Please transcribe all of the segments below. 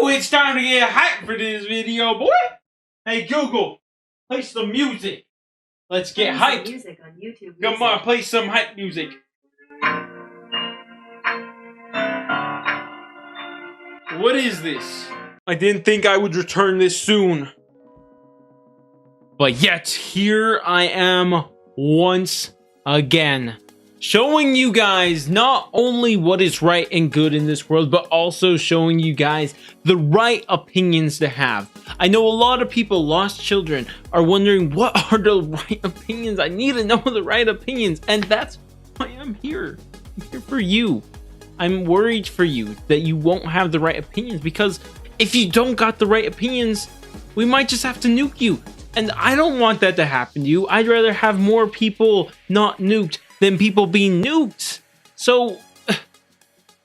Oh, it's time to get hyped for this video, boy. Hey, Google, play some music. Let's get hyped. Music on YouTube. Come on, play some hype music. What is this? I didn't think I would return this soon. But yet, here I am once again, showing you guys not only what is right and good in this world, but also showing you guys the right opinions to have. I know a lot of people, lost children, are wondering what are the right opinions. I need to know the right opinions, and that's why I'm here. I'm here for you. I'm worried for you that you won't have the right opinions, because if you don't got the right opinions, we might just have to nuke you. And I don't want that to happen to you. I'd rather have more people not nuked than people being nuked. So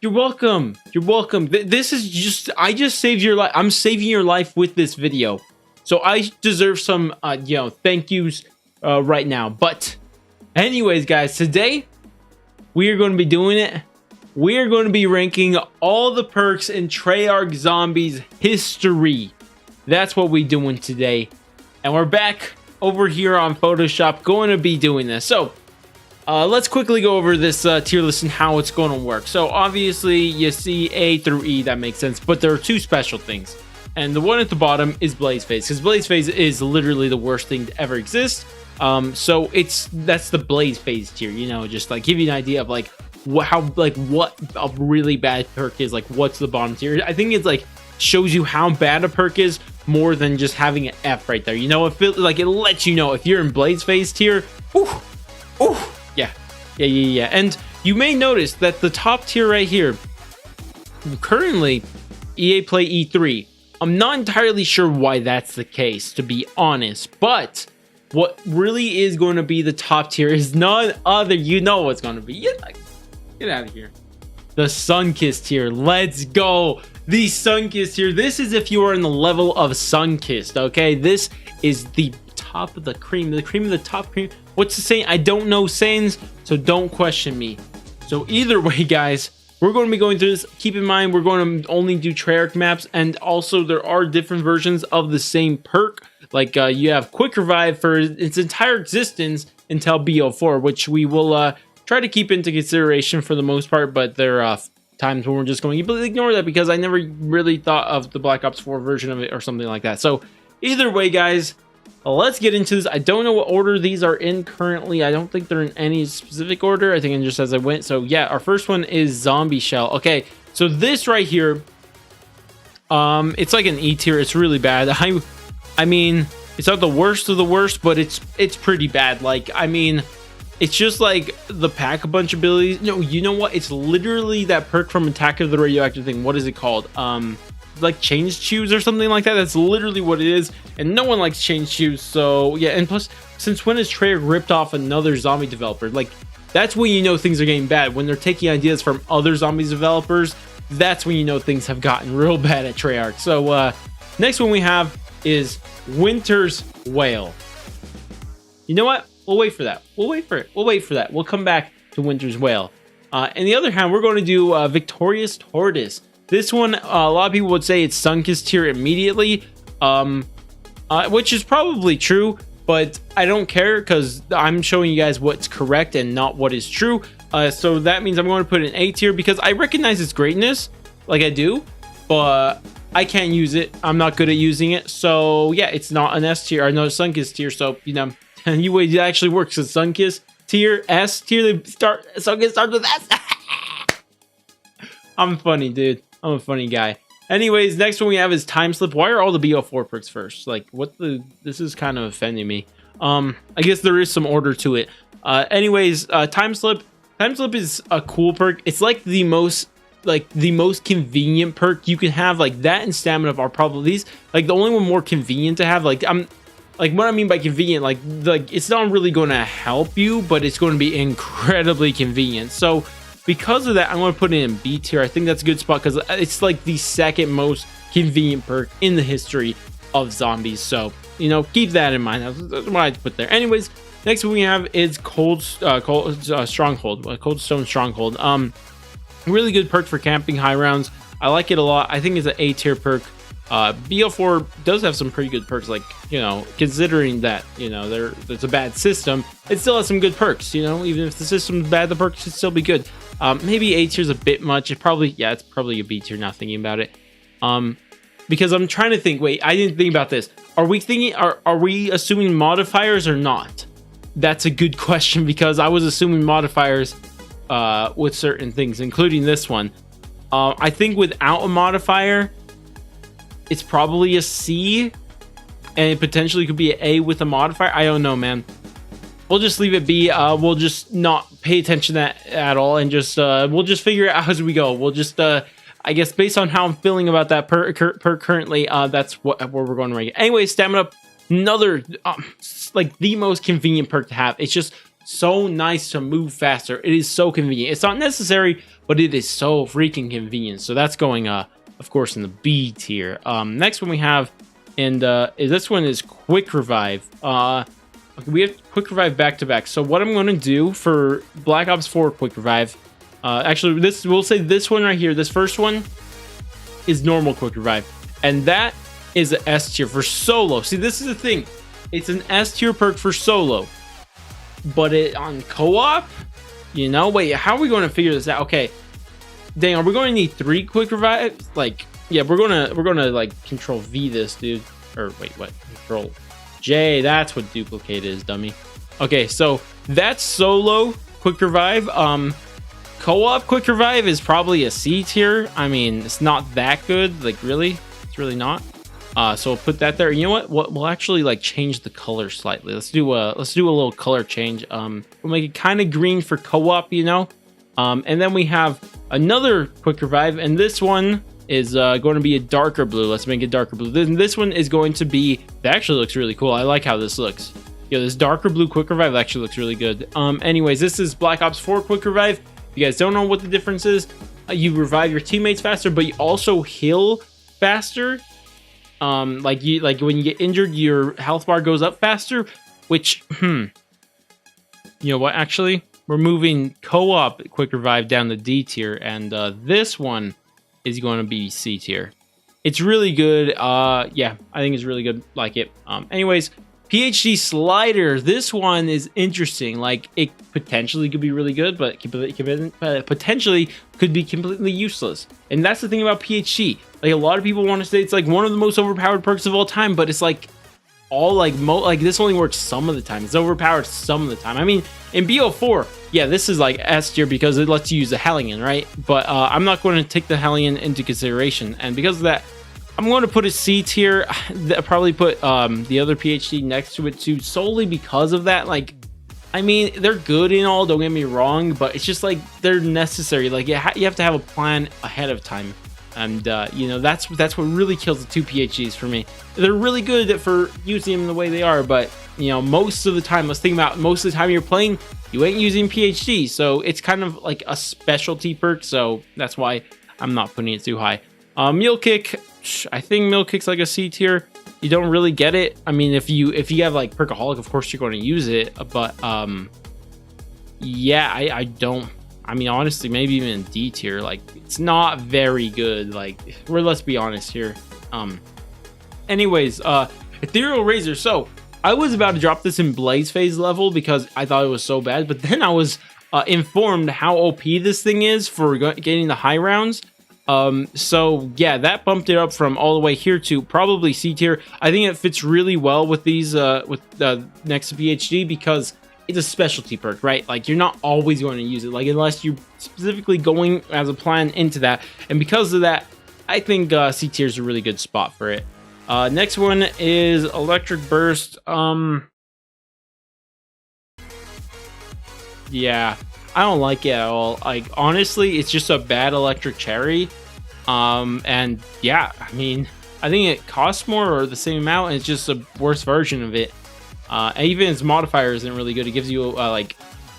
you're welcome. You're welcome. This is just, I just saved your life. I'm saving your life with this video. So I deserve some, thank yous right now. But anyways, guys, today we are going to be doing it. We are going to be ranking all the perks in Treyarch Zombies history. That's what we're doing today. And we're back over here on Photoshop, going to be doing this. So let's quickly go over this tier list and how it's going to work. So obviously you see A through E, that makes sense, but there are two special things. And the one at the bottom is Blaze Phase, because Blaze Phase is literally the worst thing to ever exist. So that's the Blaze Phase tier, you know, just like give you an idea of like what a really bad perk is, like what's the bottom tier. I think it's like shows you how bad a perk is more than just having an F right there. You know, it feels like it lets you know if you're in Blaze Phase tier. Yeah. And you may notice that the top tier right here, currently EA Play E3. I'm not entirely sure why that's the case, to be honest, but what really is going to be the top tier is none other. You know what's going to be. Get out of here. The Sunkissed tier. Let's go. The Sunkissed tier. This is if you are in the level of Sunkissed, okay? This is the top of the cream. The cream of the top cream. What's the saying? I don't know sayings, so don't question me. So either way, guys, we're going to be going through this. Keep in mind, we're going to only do Treyarch maps, and also there are different versions of the same perk. Like you have Quick Revive for its entire existence until BO4, which we will try to keep into consideration for the most part, but there are times when we're just going to ignore that because I never really thought of the Black Ops 4 version of it or something like that. So either way, guys, let's get into this. I don't know what order these are in currently. I don't think they're in any specific order. I think I'm just as I went. So yeah, our first one is Zombie Shell. Okay, so this right here, it's like an E tier. It's really bad. I mean, it's not the worst of the worst, but it's pretty bad. Like, I mean, it's just like the Pack-a-Punch abilities. No, you know what? It's literally that perk from Attack of the Radioactive thing. What is it called? Like Change Shoes or something like that. That's literally what it is. And no one likes Change Shoes. So yeah, and plus, since when has Treyarch ripped off another zombie developer? Like, that's when you know things are getting bad. When they're taking ideas from other zombies developers, that's when you know things have gotten real bad at Treyarch. So next one we have is Winter's Wail. You know what? We'll wait for that. We'll wait for it. We'll wait for that. We'll come back to Winter's Wail. On the other hand, we're going to do Victorious Tortoise. This one, a lot of people would say it's Sunkissed tier immediately, which is probably true, but I don't care because I'm showing you guys what's correct and not what is true. So that means I'm going to put it in A tier because I recognize its greatness, like I do, but I can't use it. I'm not good at using it. So yeah, it's not an S tier or no Sunkissed tier. So, you know, it actually works. It's Sunkissed tier, S tier. Sunkissed starts with S. I'm funny, dude. I'm a funny guy. Anyways, next one we have is Time Slip. Why are all the BO4 perks first? Like, this is kind of offending me. I guess there is some order to it. Anyways, Time Slip. Time Slip is a cool perk. It's like the most convenient perk you can have. Like that and Stamina are probably these. Like the only one more convenient to have. Like what I mean by convenient, like it's not really going to help you, but it's going to be incredibly convenient. So because of that, I'm going to put it in B tier. I think that's a good spot because it's like the second most convenient perk in the history of zombies. So, you know, keep that in mind. That's what I put there. Anyways, next one we have is Stronghold. Cold Stone Stronghold. Really good perk for camping high rounds. I like it a lot. I think it's an A tier perk. BO4 does have some pretty good perks, like, you know, considering that, you know, there's a bad system, it still has some good perks, you know, even if the system's bad, the perks should still be good. Maybe A tier's a bit much. It's probably a B tier now thinking about it. Because I'm trying to think, wait, I didn't think about this. Are we assuming modifiers or not? That's a good question, because I was assuming modifiers with certain things, including this one. I think without a modifier, it's probably a C, and it potentially could be an A with a modifier. I don't know, man. We'll just leave it B. We'll just not pay attention to that at all, and just we'll just figure it out as we go. We'll just I guess based on how I'm feeling about that per currently, that's where we're going right. Anyway, stamina, another like the most convenient perk to have. It's just so nice to move faster. It is so convenient. It's not necessary, but it is so freaking convenient. So that's going of course in the B tier. Next one we have, and this one is Quick Revive. We have Quick Revive back to back. So what I'm going to do for Black Ops 4 Quick Revive, actually we'll say this one right here, this first one is normal Quick Revive, and that is an S tier for solo. See, this is the thing, it's an S tier perk for solo, but it on co-op, you know, wait, how are we going to figure this out? Okay, dang, are we going to need 3 Quick Revives? Like, yeah, we're gonna like Control V this, dude, or wait, what? Control J, that's what duplicate is, dummy. Okay, so that's solo Quick Revive. Co-op Quick Revive is probably a C tier. I mean, it's not that good, like, really, it's really not. So we'll put that there. You know what, we'll actually like change the color slightly. Let's do a little color change. We'll make it kind of green for co-op, you know. And then we have another Quick Revive, and this one is going to be a darker blue. Let's make it darker blue. Then this one is going to be, that actually looks really cool. I like how this looks. Yo, this darker blue Quick Revive actually looks really good. Anyways, this is Black Ops 4 Quick Revive. If you guys don't know what the difference is, you revive your teammates faster, but you also heal faster. Like when you get injured, your health bar goes up faster, which, you know what, actually, we're moving co-op Quick Revive down to D tier, and this one is going to be C tier. It's really good. Yeah, I think it's really good. Like it. Anyways, PhD Slider. This one is interesting. Like, it potentially could be really good, but potentially could be completely useless. And that's the thing about PhD. Like, a lot of people want to say it's like one of the most overpowered perks of all time, but it's like all like this only works some of the time. It's overpowered some of the time. I mean, in BO4, yeah, this is like S tier because it lets you use the Hellion, right? But I'm not going to take the Hellion into consideration, and because of that, I'm going to put a C tier. I'll probably put the other PhD next to it too, solely because of that. Like, I mean, they're good and all, don't get me wrong, but it's just like they're necessary. Like, you have to have a plan ahead of time, and you know, that's what really kills the 2 PhDs for me. They're really good for using them the way they are, but you know, most of the time, let's think about most of the time you're playing, you ain't using PhD, so it's kind of like a specialty perk. So that's why I'm not putting it too high. Mule Kick, I think Mule Kick's like a C tier. You don't really get it. I mean, if you have like Perkaholic, of course you're going to use it, but yeah, I don't. I mean, honestly, maybe even D tier. Like, it's not very good. Like, let's be honest here. Anyways, Ethereal Razor. So I was about to drop this in Blaze Phase level because I thought it was so bad, but then I was informed how OP this thing is for getting the high rounds. So yeah, that bumped it up from all the way here to probably C tier. I think it fits really well with these next to PhD because it's a specialty perk, right? Like, you're not always going to use it, like, unless you're specifically going as a plan into that. And because of that, I think C tier is a really good spot for it. Next one is Electric Burst. Yeah, I don't like it at all. Like, honestly, it's just a bad electric cherry. And yeah, I mean, I think it costs more or the same amount, and it's just a worse version of it. And even its modifier isn't really good. It gives you like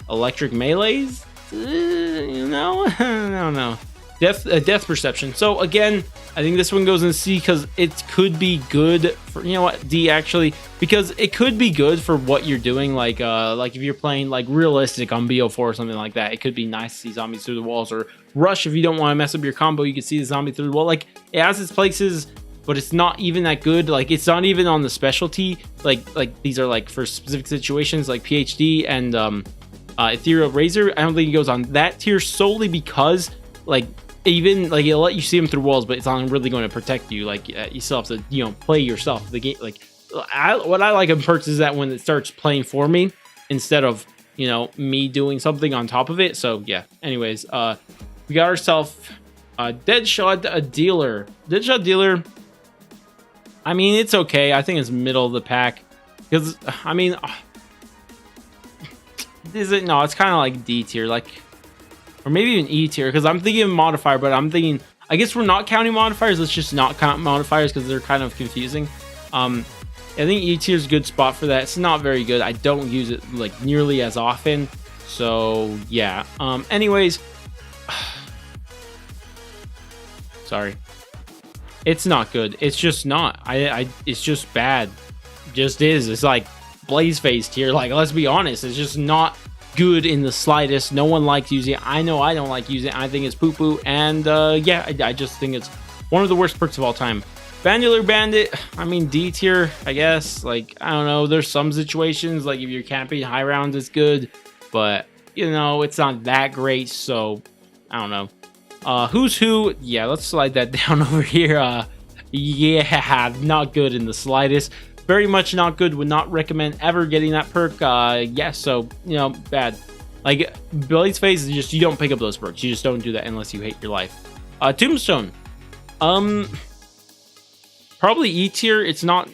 electric melees. You know, I don't know. Death perception. So again, I think this one goes in C because it could be good for, you know what, D actually, because it could be good for what you're doing. Like if you're playing like realistic on BO4 or something like that, it could be nice to see zombies through the walls. Or Rush, if you don't want to mess up your combo, you can see the zombie through the wall. Like, it has its places, but it's not even that good. Like, it's not even on the specialty. Like these are like for specific situations, like PhD and Ethereal Razor. I don't think it goes on that tier solely because like, even like it'll let you see them through walls, but it's not really going to protect you. Like, you still have to, you know, play yourself the game. Like, what I like in perks is that when it starts playing for me instead of, you know, me doing something on top of it. So yeah, anyways, we got ourselves a Deadshot Dealer. Deadshot Dealer, I mean, it's okay. I think it's middle of the pack because, I mean, is it? No, it's kind of like D tier, like, or maybe even E tier, because I'm thinking modifier, but I'm thinking, I guess we're not counting modifiers. Let's just not count modifiers because they're kind of confusing. I think E tier is a good spot for that. It's not very good. I don't use it like nearly as often. So yeah. Anyways, sorry. It's not good. It's just not. It's just bad. Just is. It's like Blaze Face tier. Like, let's be honest. It's just not good in the slightest. No one likes using it. I know I don't like using it. I think it's poo-poo. And yeah, I just think it's one of the worst perks of all time. Fanular Bandit, I mean, D tier, I guess. Like, I don't know. There's some situations, like if you're camping high rounds, it's good. But, you know, it's not that great. So, I don't know. Who's who? Yeah, let's slide that down over here. Yeah, not good in the slightest. Very much not good. Would not recommend ever getting that perk. Yeah, so, you know, bad. Like, Blaze Phase is just, you don't pick up those perks. You just don't do that unless you hate your life. Tombstone. Probably E tier. It's not,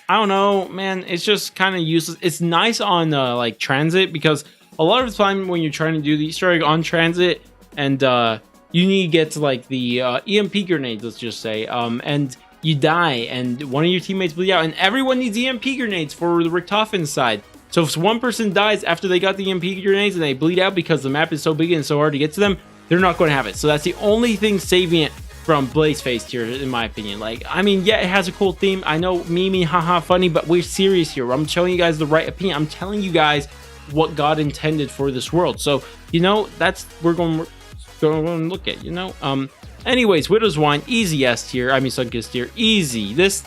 I don't know, man. It's just kind of useless. It's nice on, like, transit, because a lot of the time when you're trying to do the Easter egg on transit, and, you need to get to, like, the, EMP grenades, let's just say, and you die, and one of your teammates bleed out, and everyone needs EMP grenades for the Richtofen side. So if one person dies after they got the EMP grenades and they bleed out because the map is so big and so hard to get to them, they're not going to have it. So that's the only thing saving it from Blaze Face tier, in my opinion. Like, I mean, yeah, it has a cool theme. I know, meme, haha, funny, but we're serious here. I'm showing you guys the right opinion. I'm telling you guys what God intended for this world. So, you know, that's we're going to look at, you know. Anyways, Widow's Wine, easy S tier. I mean, Sunkist tier, easy. This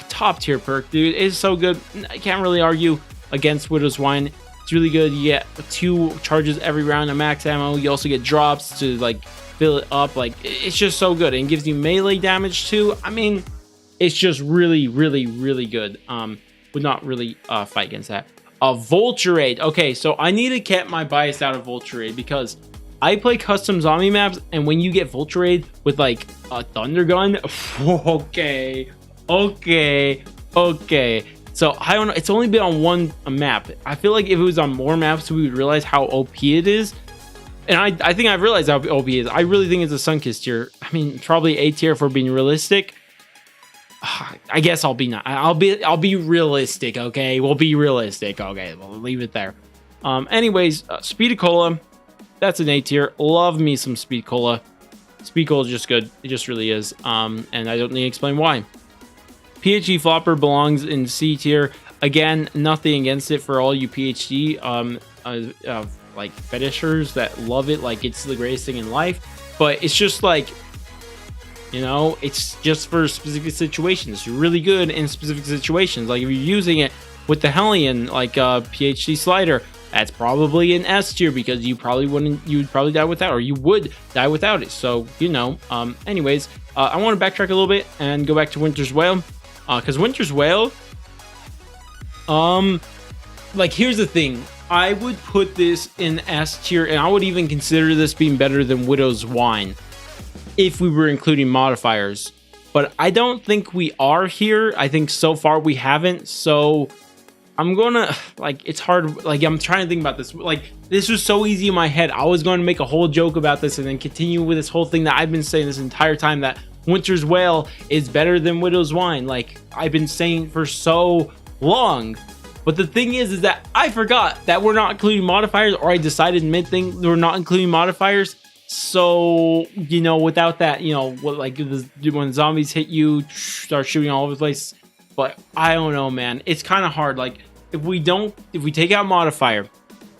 top tier perk, dude, is so good. I can't really argue against Widow's Wine. It's really good. You get 2 charges every round of max ammo. You also get drops to, like, fill it up. Like, it's just so good, and gives you melee damage too. I mean, it's just really, really, really good. Would not really fight against that. Vulture Raid. Okay, so I need to get my bias out of Vulture Raid, because I play custom zombie maps, and when you get Vulture Raid with, like, a thunder gun, okay. So I don't know. It's only been on one map. I feel like if it was on more maps, we would realize how OP it is. And I think I've realized how OP it is. I really think it's a Sunkist tier. I mean, probably A tier for being realistic. I guess I'll be realistic. Okay, we'll be realistic. Okay, we'll leave it there. Anyways, Speed Cola. That's an A tier. Love me some Speed Cola. Speed Cola is just good. It just really is. And I don't need to explain why. PhD Flopper belongs in C tier. Again, nothing against it for all you PhD like fetishers that love it like it's the greatest thing in life. But it's just like, you know, it's just for specific situations. It's really good in specific situations. Like if you're using it with the Hellion, like PhD Slider, that's probably an S tier, because you would probably die without, or you would die without it. So, you know, anyways, I want to backtrack a little bit and go back to Winter's Wail, because Winter's Wail, like, here's the thing. I would put this in S tier, and I would even consider this being better than Widow's Wine if we were including modifiers. But I don't think we are here. I think so far we haven't. So I'm gonna, like, it's hard. Like, I'm trying to think about this. Like, this was so easy in my head. I was going to make a whole joke about this and then continue with this whole thing that I've been saying this entire time, that Winter's Wail is better than Widow's Wine. Like, I've been saying for so long. But the thing is that I forgot that we're not including modifiers, or I decided mid-thing we're not including modifiers. So, you know, without that, you know, what, like when zombies hit you, start shooting all over the place. But I don't know, man. It's kind of hard. Like, if we take out modifier,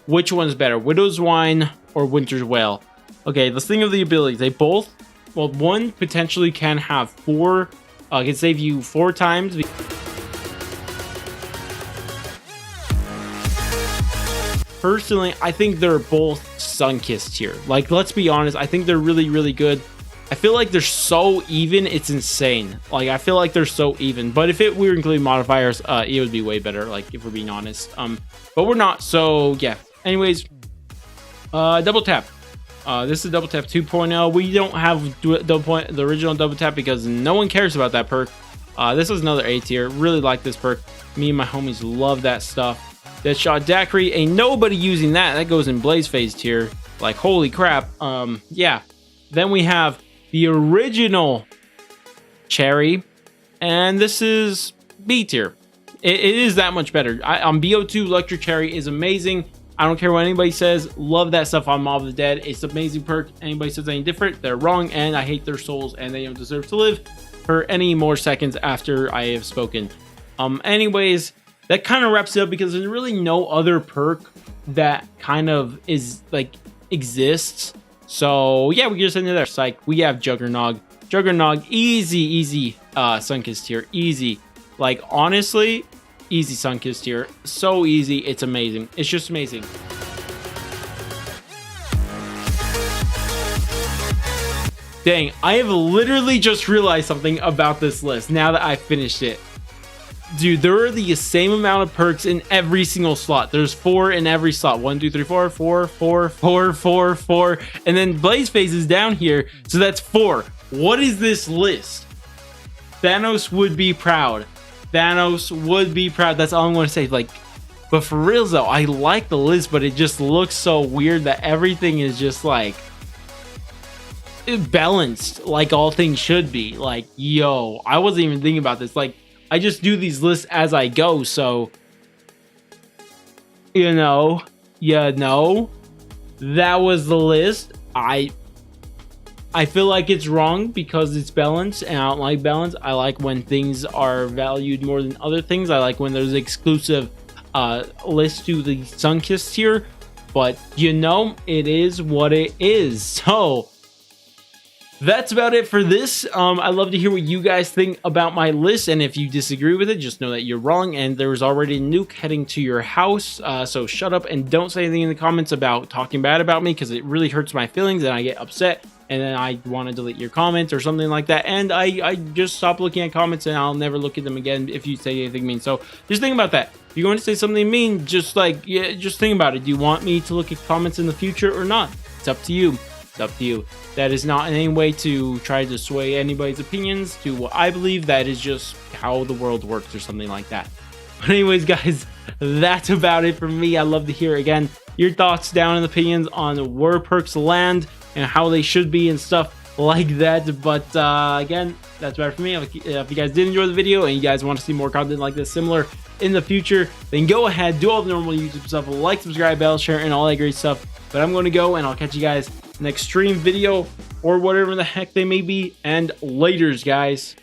which one's better, Widow's Wine or Winter's Wail? Okay, let's think of the abilities. They both, well, one potentially can have can save you 4 times. Personally, I think they're both sun-kissed here. Like, let's be honest, I think they're really, really good. I feel like they're so even, it's insane. Like, I feel like they're so even. But if we were including modifiers, it would be way better, like, if we're being honest. But we're not, so yeah. Anyways, double tap. This is double tap 2.0. We don't have the original double tap because no one cares about that perk. This is another A tier. Really like this perk. Me and my homies love that stuff. Deadshot Daiquiri, ain't nobody using that. That goes in Blaze Phase tier. Like, holy crap. Yeah. Then we have the original Cherry, and this is B tier. It is that much better. On BO2, Electric Cherry is amazing. I don't care what anybody says. Love that stuff on Mob of the Dead. It's an amazing perk. Anybody says anything different, they're wrong, and I hate their souls, and they don't deserve to live for any more seconds after I have spoken. Anyways, that kind of wraps it up because there's really no other perk that kind of is like exists. So yeah, we can just end it there. Psych. We have Juggernog. Juggernog, easy Sunkissed tier. Easy. Like, honestly, easy Sunkissed tier. So easy. It's amazing. It's just amazing. Dang, I have literally just realized something about this list now that I finished it. Dude, there are the same amount of perks in every single slot. There's 4 in every slot. 1, 2, 3, 4, 4, 4, 4, 4, 4. And then Blaze Phase is down here. So that's 4. What is this list? Thanos would be proud. Thanos would be proud. That's all I'm going to say. Like, but for real though, I like the list, but it just looks so weird that everything is just like balanced, like all things should be. Like, yo, I wasn't even thinking about this. Like, I just do these lists as I go, so you know, that was the list. I feel like it's wrong because it's balanced, and I don't like balance. I like when things are valued more than other things. I like when there's exclusive lists to the Sunkissed tier, but you know, it is what it is. So that's about it for this. I'd love to hear what you guys think about my list, and if you disagree with it, just know that you're wrong and there's already a nuke heading to your house. So shut up and don't say anything in the comments about talking bad about me, because it really hurts my feelings and I get upset, and then I want to delete your comment or something like that, and I just stop looking at comments and I'll never look at them again if you say anything mean. So just think about that. If you're going to say something mean, just think about it. Do you want me to look at comments in the future or not? It's up to you. It's up to you. That is not in any way to try to sway anybody's opinions to what I believe. That is just how the world works or something like that. But anyways, guys, that's about it for me. I'd love to hear again your thoughts down in the opinions on where perks land and how they should be and stuff like that. But again, that's about it for me. If you guys did enjoy the video and you guys want to see more content like this similar in the future, then go ahead, do all the normal YouTube stuff, like, subscribe, bell, share, and all that great stuff. But I'm going to go, and I'll catch you guys next stream, video, or whatever the heck they may be, and laters, guys.